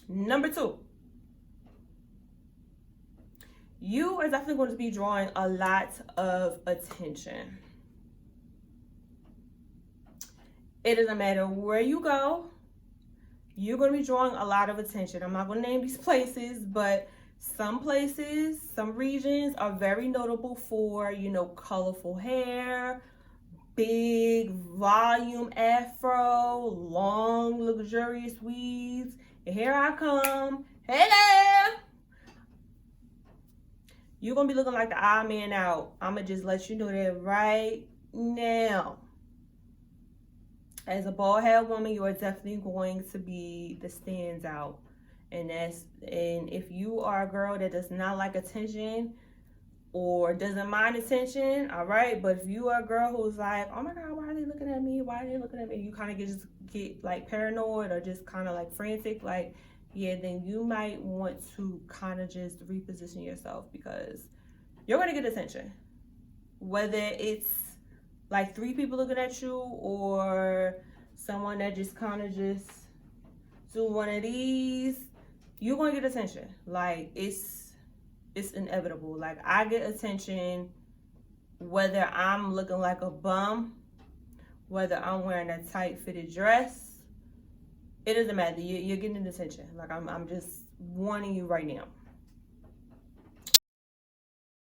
Number 2, you are definitely going to be drawing a lot of attention. It doesn't matter where you go, you're going to be drawing a lot of attention. I'm not going to name these places, but some places, some regions are very notable for, colorful hair, big volume afro, long luxurious weaves. And here I come. Hey there! You're going to be looking like the odd man out. I'm going to just let you know that right now. As a bald head woman, you are definitely going to be the stands out. And if you are a girl that does not like attention or doesn't mind attention, all right. But if you are a girl who's like, oh my God, why are they looking at me? Why are they looking at me? You kind of get like paranoid or just kind of like frantic, like, yeah, then you might want to kind of just reposition yourself, because you're going to get attention. Whether it's like 3 people looking at you or someone that just kind of just do one of these, you're going to get attention. Like, it's inevitable. Like, I get attention whether I'm looking like a bum, whether I'm wearing a tight fitted dress. It doesn't matter. You're getting attention. Like, I'm just warning you right now.